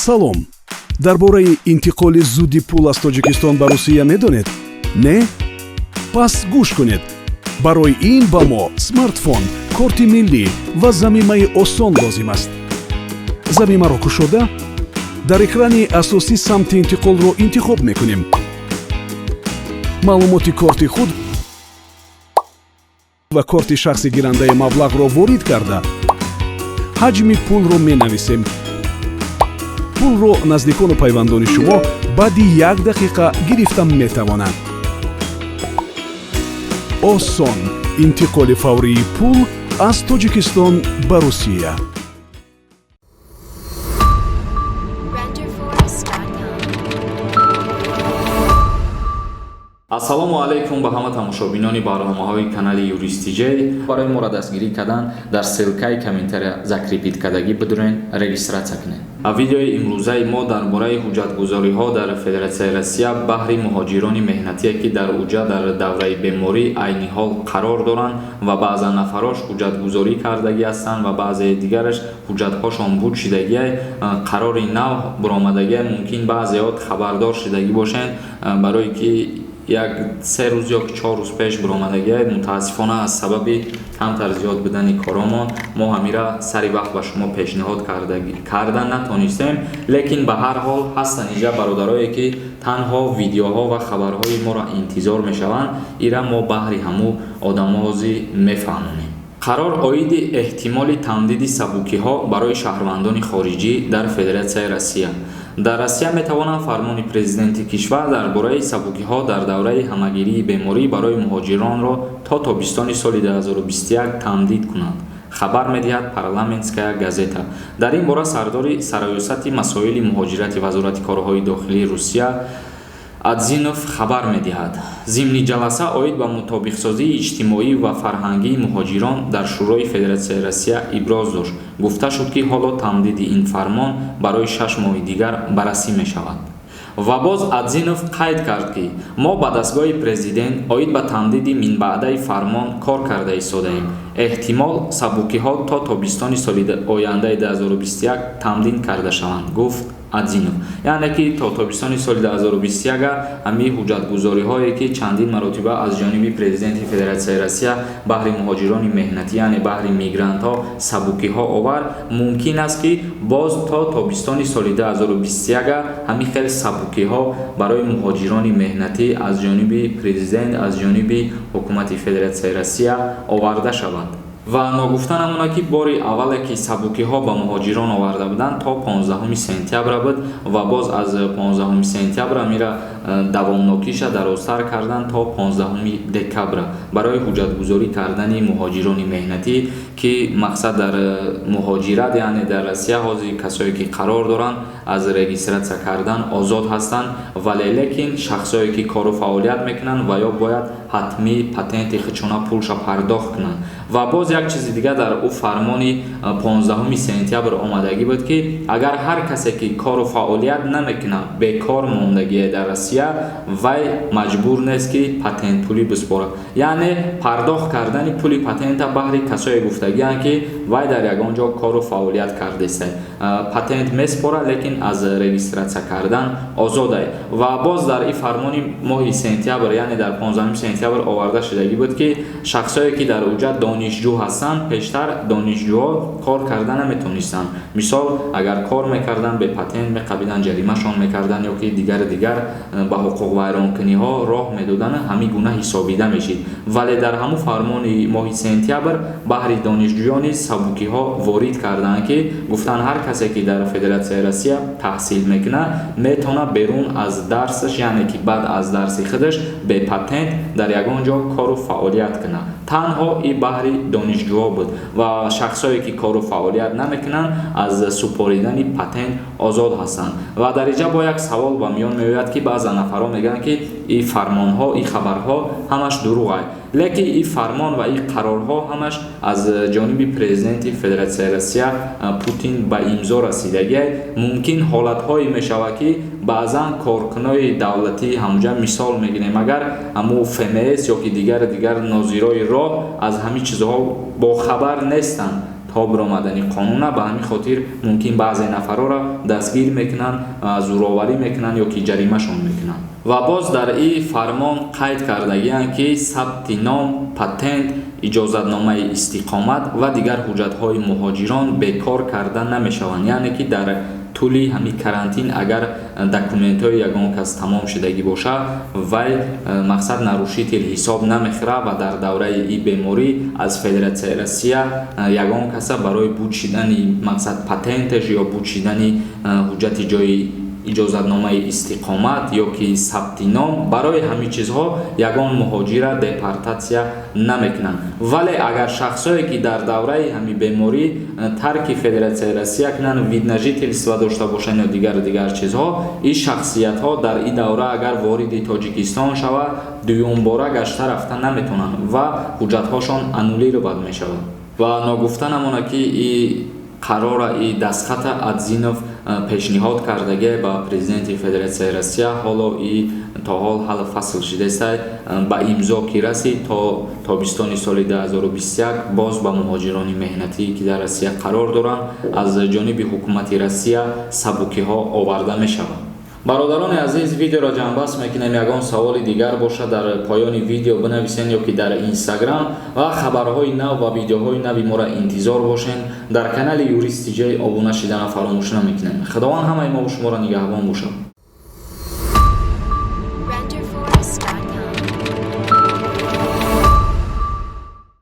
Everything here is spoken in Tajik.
салом. дар бораи интиқоли зудди пул аз тоҷикистон ба русия медонед? Не? пас гӯш кунед. барои ин ба мо смартфон, корти миллӣ ва замимаи осон лозим аст. замимаро кушода дар экрани асосӣ самти интиқолро интихоб мекунем. маълумоти корти худ ва корти шахси гирандаи маблағро ворид карда ҳаҷми пулро менависем. пулро наздикону пайвандони шумо баъди 1 дақиқа гирифта метавонанд. осон интиқоли фаврии пул аз тоҷикистон ба русия. ассалому алайкум ба ҳама тамошобинони барномаҳои канали юристиҷей. барои моро дастгирӣ кардан дар ссилкаи комментария закрепид кардагӣ бидурен регистратсия кунед. видеои имрӯзаи мо дар бораи ҳуҷҷатгузориҳо дар Федератсияи Россия баҳри муҳоҷирони меҳнатие ки дар уҷа дар давраи беморӣ айни ҳол қарор доранд ва баъзан нафарош ҳуҷҷатгузорӣ кардагӣ ҳастанд ва баъзеи дигараш ҳуҷҷатҳошон буд шидагӣ қарори нав буромадагӣ мумкин баъзеҳо хабардор шидагӣ бошанд барое ки як 3 рӯз ё 4 рӯз пеш буромадагӣ мутаассифона аз сабаби камтар зиёд будани коромон мо ҳамира сари вақт ба шумо пешниҳод карда натонистем, лекин ба ҳар ҳол ҳастанд иҷа бародарое ки танҳо видеоҳо ва хабарҳои моро интизор мешаванд. ира мо баҳри ҳамӯ одамозӣ мефаҳмонем. қарор оиди эҳтимоли тамдиди сабукиҳо барои шаҳрвандони хориҷӣ дар Федератсияи Россия. дар Россия метавонанд фармони президенти кишвар дар бораи сабукиҳо дар давраи ҳамагирии беморӣ барои муҳоҷиронро то тобистони соли 2021 тамдид кунанд. хабар медиҳад парламентская газета. дар ин бора сардори сароёсати масоили муҳоҷирати вазорати корҳои дохилии Русия Адзинов хабар медиҳад. зимни ҷаласа оид ба мутобиқсозии иҷтимоӣ ва фарҳангии муҳоҷирон дар шӯрои Федератсияи Россия иброз дошт. гуфта шуд ки ҳоло тамдиди ин фармон барои 6 моҳи дигар баррасӣ мешавад. ва боз Адзинов қайд кард ки мо ба дастгоҳи президент оид ба тамдиди минбаъдаи фармон кор карда истодаем. эҳтимол сабукиҳо то тобистони соли ояндаи 2021 тамдид карда шаванд, гуфт Адзинов. яъне ки то тобистони соли 2021 ҳамин ҳуҷҷатгузориҳое ки чандин маротиба аз ҷониби президенти Федератсияи Россия баҳри муҳоҷирони меҳнатӣ яъне баҳри мигрантҳо сабукиҳо овард, мумкин аст ки боз то тобистони соли 2021 ҳамин хел сабукиҳо барои муҳоҷирони меҳнатӣ аз ҷониби президент аз ҷониби ҳукумати Федератсияи Россия оварда шавад. ва ногуфтан ҳамона ки бори аввале ки сабукиҳо ба муҳоҷирон оварда буданд то 15 сентябр буд ва боз аз 15 сентябр мира давомнокиша дарозтар кардан то 15 декабр барои ҳуҷҷатгузорӣ кардани муҳоҷирони меҳнатӣ ки мақсад дар муҳоҷират яъне дар Россия ҳозир касое ки қарор доранд аз регистратсия кардан озод ҳастанд, вале лекин шахсое ки кору фаъолият мекунанд ва ё бояд ҳатмӣ патенти худшона пулша пардохт кунанд. ва боз як чизи дигар дар ӯ фармони 15 сентябр омадагӣ буд ки агар ҳар касе ки кору фаъолият намекунад бекор мондагие дар Россия вай маҷбур нест ки патент пули биспорад, яъне пардохт кардани пули патента баҳри касое гуфтагианд ки вай дар ягон ҷо кору фаъолият кардест. патент меспорад, лекин аз регистратсия кардан озодае. ва боз дар ин фармони моҳи сентябр яъне дар 15 сентябр оварда шудагӣ буд ки шахсое ки дар уҷа донишҷӯ ҳастанд пештар донишҷӯҳо кор карда наметонистанд. мисол агар кор мекардан бе патент меқабиданд, ҷаримашон мекардан ё ки дигар ба ҳуқуқвайронкуниҳо роҳ медодан, ҳамин гуна ҳисобида мешид. вале дар ҳамун фармони моҳи сентябр баҳри донишҷӯёни сабукиҳо ворид карданд ки гуфтанд ҳар касе ки дар Федератсияи Россия таҳсил мекунад метавонад берун аз дарсаш яъне ки баъд аз дарси худаш бе патент дар ягон ҷо кору фаъолият кунад. танҳо ин баҳри донишҷӯҳо буд ва шахсое ки кору фаъолият намекунанд аз супоридани патент озод ҳастанд. ва дар инҷа бо як савол ба миён меояд ки баъзан нафарон мегӯянд ки ин фармонҳо ин хабарҳо ҳамаш дурӯғ аст, лекин ин фармон ва ин қарорҳо ҳамаш аз ҷониби президенти Федератсияи Россия Путин ба имзо расидагӣ. мумкин ҳолатҳое мешавад ки баъзан коркунои давлатӣ ҳамуҷа мисол мегирем агар ҳамун ФМС ё ки дигар нозирои роҳ аз ҳамин чизҳо бохабар нестанд, то ҳо биромадани қонуна. Ба ҳамин хотир мумкин баъзе нафарора дастгир мекунанд, зӯроварӣ мекунанд ё ки ҷаримашон мекунанд. Ва боз дар ин фармон қайд кардагиянд ки сабти ном, патент, иҷозатномаи истиқомат ва дигар ҳуҷҷатҳои муҳоҷирон бекор карда намешаванд. яъне ки дар тӯли ҳамин карантин агар документҳои ягон кас тамом шудагӣ бошад, вай мақсад нарушители ҳисоб намехӯрад ва дар давраи ин беморӣ аз Федератсияи Россия ягон каса барои буд шидани мақсад патенташ ё буд шидани ҳуҷҷати ҷои иҷозатномаи истиқомат ё ки сабти ном, барои ҳамин чизҳо ягон муҳоҷира депортатсия намекунанд. Вале агар шахсое ки дар давраи ҳамин беморӣ тарки Федератсияи Россия кунанд, вид на жительство дошта бошанд ё дигар чизҳо, ин шахсиятҳо дар ин давра агар вориди Тоҷикистон шавад, дуюм бора гашта рафта наметавонанд ва ҳуҷҷатҳошон аннулировад мешавад. Ва ногуфта намонад ки ин қарора ин дастхата Адзинов пешниҳод кардагӣ ба президенти Федератсияи Россия ҳоло ин то ҳол ҳал фасл шудааст, ба имзо ки расид то тобистони соли 2021 боз ба муҳоҷирони меҳнатӣ ки дар Россия қарор доранд аз ҷониби ҳукумати Россия сабукиҳо оварда мешавад. бародарони азиз, видеоро ҷамъбаст мекунем. ягон саволи дигар бошад дар поёни видео бинависен ё ки дар Instagram ва хабарҳои нав ва видеоҳои нави моро интизор бошед. дар канали Юрист TJ обуна шидана фаромӯш намекунем. худованд ҳамаи мо ва шуморо нигаҳбон бошад.